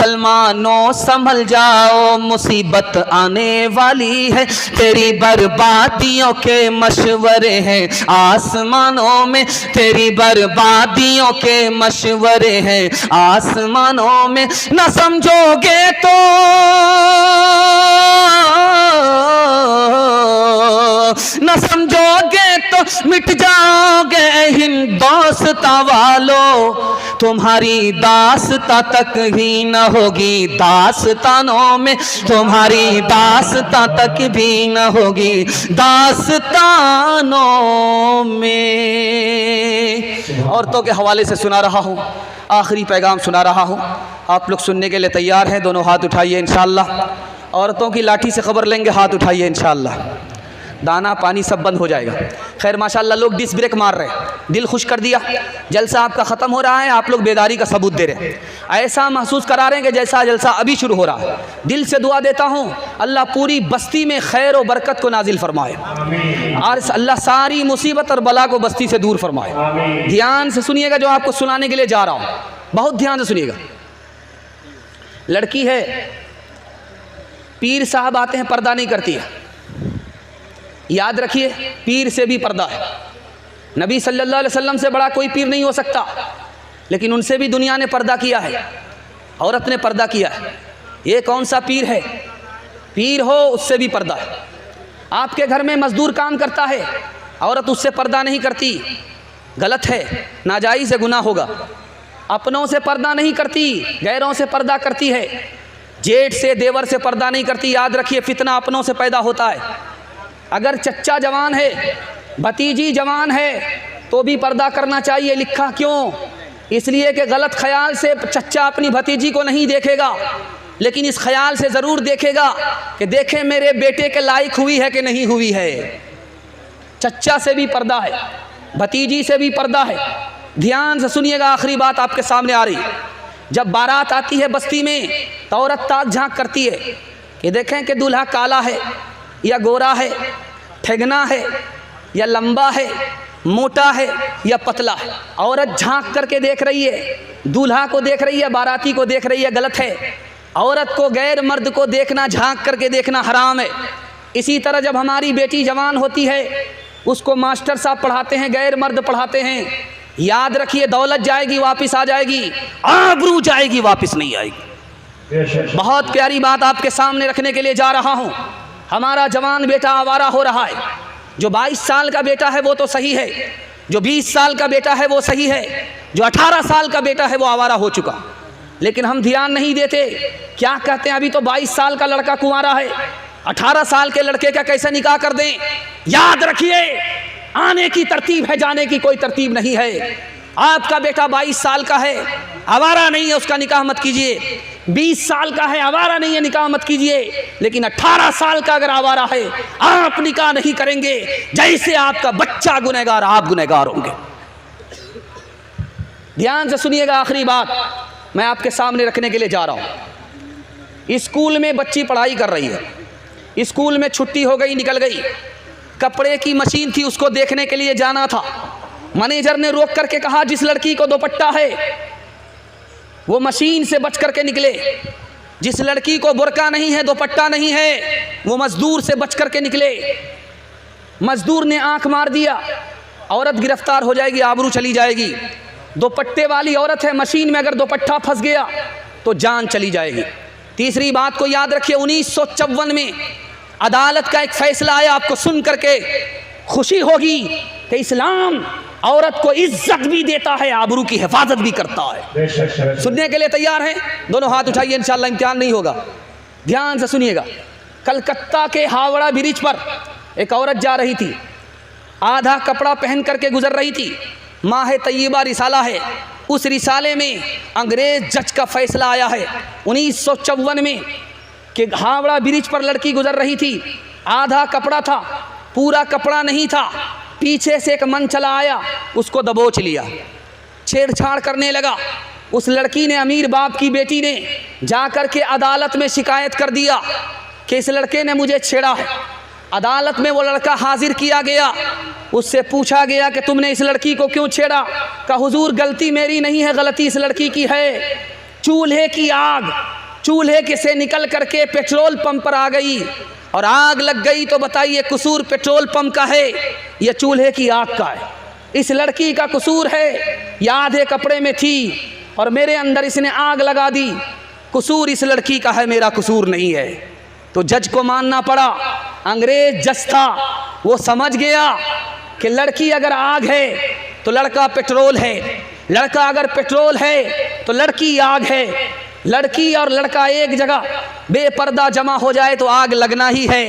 मुसलमानों संभल जाओ, मुसीबत आने वाली है। तेरी बर्बादियों के मशवरे हैं आसमानों में, तेरी बर्बादियों के मशवरे हैं आसमानों में। न समझोगे तो न समझोगे तो मिट जाओगे हिंदोस्तां वालों, तुम्हारी दास्तां तक ही न होगी दास्तानों में, तुम्हारी दास्तां तक भी न होगी दास्तानों में। औरतों के हवाले से सुना रहा हूँ, आखिरी पैगाम सुना रहा हूँ, आप लोग सुनने के लिए तैयार हैं? दोनों हाथ उठाइए इंशाअल्लाह। औरतों की लाठी से खबर लेंगे, हाथ उठाइए इंशाअल्लाह। दाना पानी सब बंद हो जाएगा। खैर माशाअल्लाह लोग डिस ब्रेक मार रहे हैं, दिल खुश कर दिया। जलसा आपका ख़त्म हो रहा है, आप लोग बेदारी का सबूत दे रहे हैं। ऐसा महसूस करा रहे हैं कि जैसा जलसा अभी शुरू हो रहा है। दिल से दुआ देता हूँ अल्लाह पूरी बस्ती में खैर और बरकत को नाजिल फरमाए और अल्लाह सारी मुसीबत और बला को बस्ती से दूर फरमाए। ध्यान से सुनिएगा जो आपको सुनाने के लिए जा रहा हूँ, बहुत ध्यान से सुनिएगा। लड़की है, पीर साहब आते हैं, पर्दा नहीं करती है। याद रखिए, पीर से भी पर्दा है। नबी सल्लल्लाहु अलैहि वसल्लम से बड़ा कोई पीर नहीं हो सकता, लेकिन उनसे भी दुनिया ने पर्दा किया है, औरत ने पर्दा किया है। ये कौन सा पीर है? पीर हो उससे भी पर्दा है। आपके घर में मजदूर काम करता है, औरत उससे पर्दा नहीं करती, गलत है, नाजायज़ है, गुनाह होगा। अपनों से पर्दा नहीं करती, गैरों से पर्दा करती है। जेठ से देवर से पर्दा नहीं करती। याद रखिए, फितना अपनों से पैदा होता है। अगर चच्चा जवान है, भतीजी जवान है, तो भी पर्दा करना चाहिए। लिखा क्यों? इसलिए कि गलत ख्याल से चच्चा अपनी भतीजी को नहीं देखेगा, लेकिन इस ख्याल से ज़रूर देखेगा कि देखें मेरे बेटे के लायक हुई है कि नहीं हुई है। चच्चा से भी पर्दा है, भतीजी से भी पर्दा है। ध्यान से सुनिएगा, आखिरी बात आपके सामने आ रही। जब बारात आती है बस्ती में तो औरत ताक झांक करती है कि देखें कि दूल्हा काला है या गोरा है, ठेगना है या लंबा है, मोटा है या पतला है। औरत झांक करके देख रही है, दूल्हा को देख रही है, बाराती को देख रही है, गलत है। औरत को गैर मर्द को देखना, झांक करके देखना हराम है। इसी तरह जब हमारी बेटी जवान होती है, उसको मास्टर साहब पढ़ाते हैं, गैर मर्द पढ़ाते हैं, याद रखिए दौलत जाएगी वापस आ जाएगी, आबरू जाएगी वापस नहीं आएगी। बहुत प्यारी बात आपके सामने रखने के लिए जा रहा हूँ। हमारा जवान बेटा आवारा हो रहा है। जो 22 साल का बेटा है वो तो सही है, जो 20 साल का बेटा है वो सही है, जो 18 साल का बेटा है वो आवारा हो चुका। लेकिन हम ध्यान नहीं देते। क्या कहते हैं, अभी तो 22 साल का लड़का कुंवारा है, 18 साल के लड़के का कैसे निकाह कर दें? याद रखिए, आने की तरतीब है, जाने की कोई तरतीब नहीं है। आपका बेटा 22 साल का है, आवारा नहीं है, उसका निकाह मत कीजिए। 20 साल का है, आवारा नहीं है, निकाह मत कीजिए। लेकिन 18 साल का अगर आवारा है, आप निकाह नहीं करेंगे, जैसे आपका बच्चा गुनहगार, आप गुनहगार होंगे। ध्यान से सुनिएगा, आखिरी बात मैं आपके सामने रखने के लिए जा रहा हूं। स्कूल में बच्ची पढ़ाई कर रही है, स्कूल में छुट्टी हो गई, निकल गई, कपड़े की मशीन थी, उसको देखने के लिए जाना था। मैनेजर ने रोक करके कहा, जिस लड़की को दुपट्टा है वो मशीन से बच करके निकले, जिस लड़की को बुर्का नहीं है, दुपट्टा नहीं है, वो मजदूर से बच करके निकले। मजदूर ने आंख मार दिया, औरत गिरफ्तार हो जाएगी, आबरू चली जाएगी। दुपट्टे वाली औरत है, मशीन में अगर दुपट्टा फंस गया तो जान चली जाएगी। तीसरी बात को याद रखिए, 1954 में अदालत का एक फैसला आया, आपको सुन करके खुशी होगी कि इस्लाम औरत को इज्जत भी देता है, आबरू की हिफाजत भी करता है। सुनने के लिए तैयार हैं? दोनों हाथ उठाइए, इंशाअल्लाह इम्तिहान नहीं होगा। ध्यान से सुनिएगा। कलकत्ता के हावड़ा ब्रिज पर एक औरत जा रही थी, आधा कपड़ा पहन करके गुजर रही थी। माह तय्यबा रिसाला है, उस रिसाले में अंग्रेज जज का फैसला आया है 1954 में कि हावड़ा ब्रिज पर लड़की गुजर रही थी, आधा कपड़ा था, पूरा कपड़ा नहीं था। पीछे से एक मन चला आया, उसको दबोच लिया, छेड़छाड़ करने लगा। उस लड़की ने, अमीर बाप की बेटी ने जाकर के अदालत में शिकायत कर दिया कि इस लड़के ने मुझे छेड़ा है। अदालत में वो लड़का हाजिर किया गया, उससे पूछा गया कि तुमने इस लड़की को क्यों छेड़ा? कहा हुजूर गलती मेरी नहीं है, गलती इस लड़की की है। चूल्हे की आग चूल्हे के से निकल करके पेट्रोल पंप पर आ गई और आग लग गई, तो बताइए कसूर पेट्रोल पंप का है या चूल्हे की आग का है? इस लड़की का कसूर है, या आधे कपड़े में थी और मेरे अंदर इसने आग लगा दी। कसूर इस लड़की का है, मेरा कसूर नहीं है। तो जज को मानना पड़ा। अंग्रेज जज था, वो समझ गया कि लड़की अगर आग है तो लड़का पेट्रोल है, लड़का अगर पेट्रोल है तो लड़की आग है। लड़की और लड़का एक जगह बेपर्दा जमा हो जाए तो आग लगना ही है।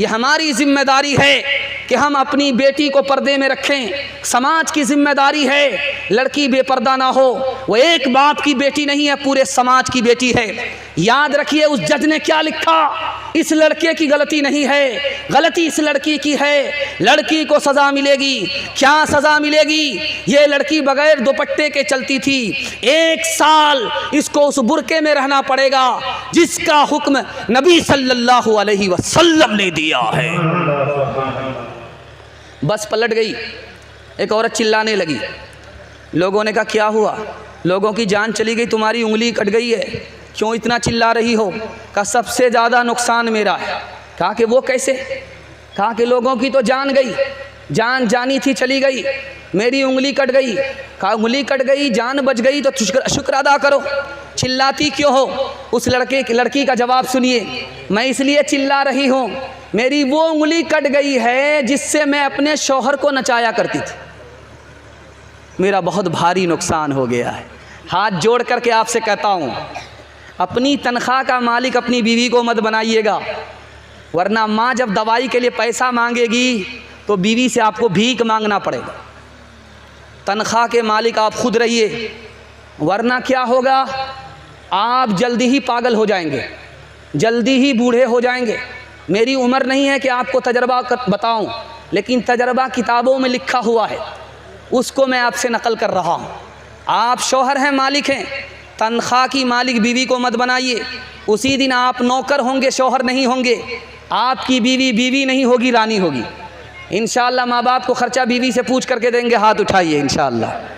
ये हमारी जिम्मेदारी है कि हम अपनी बेटी को पर्दे में रखें। समाज की जिम्मेदारी है लड़की बेपर्दा ना हो। वो एक बाप की बेटी नहीं है, पूरे समाज की बेटी है। याद रखिए उस जज ने क्या लिखा, इस लड़के की गलती नहीं है, गलती इस लड़की की है। लड़की को सज़ा मिलेगी। क्या सज़ा मिलेगी? ये लड़की बगैर दुपट्टे के चलती थी, 1 साल इसको उस बुरके में रहना पड़ेगा जिसका हुक्म नबी सल्लल्लाहु अलैहि वसल्लम ने दिया है। बस पलट गई, एक औरत चिल्लाने लगी। लोगों ने कहा क्या हुआ? लोगों की जान चली गई, तुम्हारी उंगली कट गई है, क्यों इतना चिल्ला रही हो? कहा सबसे ज़्यादा नुकसान मेरा है। कहा कि वो कैसे? कहा कि लोगों की तो जान गई, जान जानी थी चली गई, मेरी उंगली कट गई। कहा उंगली कट गई, जान बच गई तो शुक्र अदा करो, चिल्लाती क्यों हो? उस लड़की का जवाब सुनिए, मैं इसलिए चिल्ला रही हूँ, मेरी वो उंगली कट गई है जिससे मैं अपने शौहर को नचाया करती थी, मेरा बहुत भारी नुकसान हो गया है। हाथ जोड़ करके आपसे कहता हूँ, अपनी तनख्वाह का मालिक अपनी बीवी को मत बनाइएगा, वरना माँ जब दवाई के लिए पैसा मांगेगी तो बीवी से आपको भीख मांगना पड़ेगा। तनख्वाह के मालिक आप खुद रहिए, वरना क्या होगा, आप जल्दी ही पागल हो जाएंगे, जल्दी ही बूढ़े हो जाएंगे। मेरी उम्र नहीं है कि आपको तजर्बा बताऊं, लेकिन तजर्बा किताबों में लिखा हुआ है, उसको मैं आपसे नकल कर रहा हूं। आप शौहर हैं, मालिक हैं, तनख्वाह की मालिक बीवी को मत बनाइए। उसी दिन आप नौकर होंगे, शौहर नहीं होंगे। आपकी बीवी बीवी नहीं होगी, रानी होगी। इंशाअल्लाह माँ बाप को ख़र्चा बीवी से पूछ करके देंगे, हाथ उठाइए इंशाअल्लाह।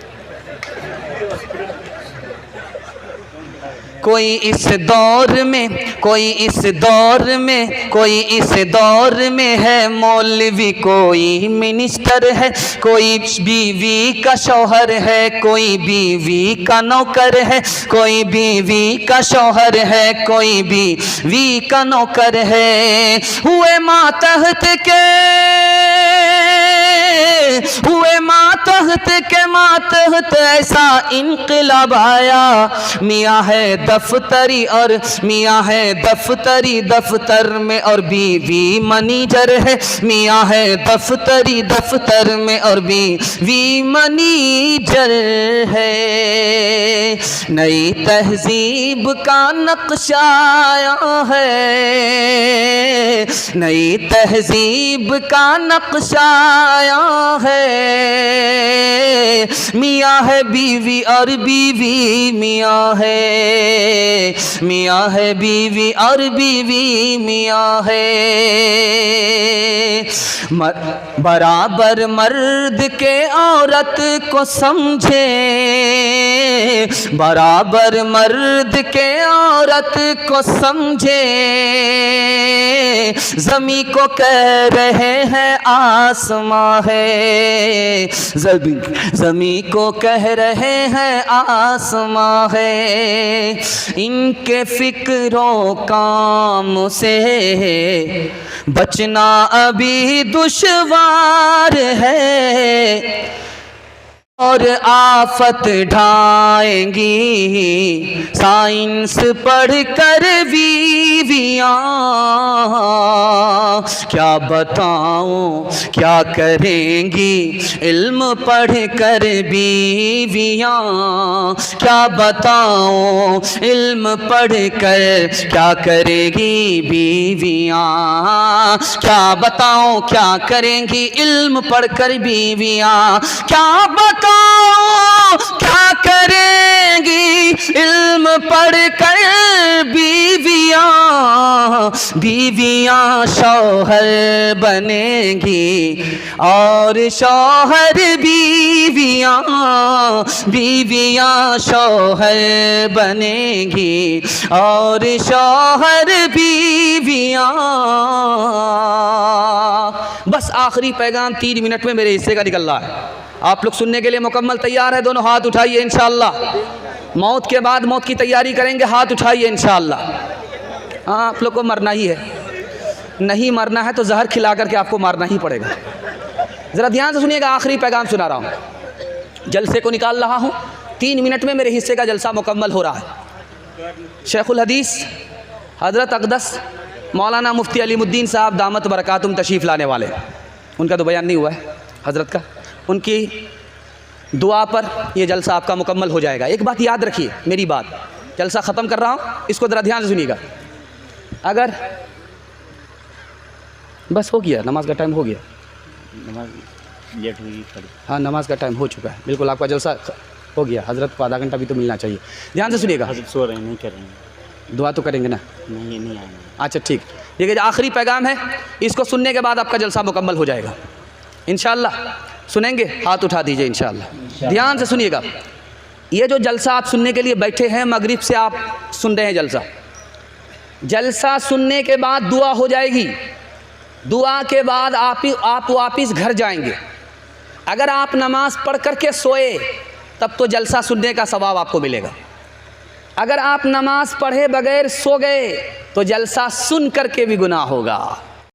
कोई इस दौर में, कोई इस दौर में, कोई इस दौर में है मौलवी, कोई मिनिस्टर है, कोई बीवी का शौहर है, कोई बीवी का नौकर है, कोई बीवी का शौहर है, कोई बीवी का नौकर है। हुए मातहत के, हुए मातहत के मातहत ऐसा इनकलाब आया, मियाँ है दफ्तरी और मियाँ है दफ्तरी, दफ्तर में और बीवी मनीजर है, मियाँ है दफ्तरी, दफ्तर में और बीवी मनीजर है। नई तहजीब का नक्शा आया है, नई तहजीब का नक्शा आया है। मियाँ है बीवी और बीवी मियाँ है, मियाँ है बीवी और बीवी मियाँ है। बराबर मर्द के औरत को समझे, बराबर मर्द के औरत को समझे, ज़मी को कह रहे हैं आसमां है, ज़मी को कह रहे हैं आसमां है। इनके फिक्रों काम से बचना अभी दुश्वार है, और आफत ढाएंगी साइंस पढ़कर बीवियाँ। क्या बताऊँ क्या करेंगी इल्म पढ़कर बीवियाँ, क्या बताऊँ इल्म पढ़कर क्या करेगी बीवियाँ, क्या बताऊँ क्या करेंगी इल्म पढ़कर बीवियाँ, क्या बताऊँ क्या करेंगी इल्म पढ़कर बीवियाँ। बीवियाँ शौहर बनेंगी और शौहर बीवियाँ, बीवियाँ शौहर बनेंगी और शौहर बीवियाँ। बस आखिरी पैगाम 3 मिनट में मेरे हिस्से का निकल रहा है। आप लोग सुनने के लिए मुकम्मल तैयार है? दोनों हाथ उठाइए इंशाअल्लाह। मौत के बाद मौत की तैयारी करेंगे, हाथ उठाइए इंशाअल्लाह। हाँ, आप लोग को मरना ही है, नहीं मरना है तो जहर खिला करके आपको मारना ही पड़ेगा। ज़रा ध्यान से सुनिएगा, आखिरी पैगाम सुना रहा हूँ, जलसे को निकाल रहा हूँ। 3 मिनट में मेरे हिस्से का जलसा मुकम्मल हो रहा है। शेखुल हदीस हज़रत अक़दस मौलाना मुफ्ती अलीमुद्दीन साहब दामत बरकातुम तशरीफ़ लाने वाले, उनका तो बयान नहीं हुआ है हज़रत का, उनकी दुआ पर यह जलसा आपका मुकम्मल हो जाएगा। एक बात याद रखिए, मेरी बात, जलसा ख़त्म कर रहा हूँ, इसको ज़रा ध्यान से सुनिएगा। अगर बस हो गया, नमाज का टाइम हो गया, नमाज लेट हुई, हाँ नमाज का टाइम हो चुका है, बिल्कुल आपका जलसा हो गया। हज़रत को आधा घंटा भी तो मिलना चाहिए। ध्यान से सुनिएगा। हज़रत सो रहे हैं, नहीं कर रहे हैं, दुआ तो करेंगे ना? नहीं आएंगे। अच्छा ठीक, ये आखिरी पैगाम है, इसको सुनने के बाद आपका जलसा मुकम्मल हो जाएगा इंशाअल्लाह। सुनेंगे? हाथ उठा दीजिए इंशाअल्लाह। ध्यान से सुनिएगा, ये जो जलसा आप सुनने के लिए बैठे हैं, मगरिब से आप सुन रहे हैं जलसा, जलसा सुनने के बाद दुआ हो जाएगी। दुआ के बाद आप वापिस घर जाएंगे। अगर आप नमाज पढ़ करके सोए तब तो जलसा सुनने का सवाब आपको मिलेगा। अगर आप नमाज पढ़े बगैर सो गए तो जलसा सुन करके भी गुनाह होगा।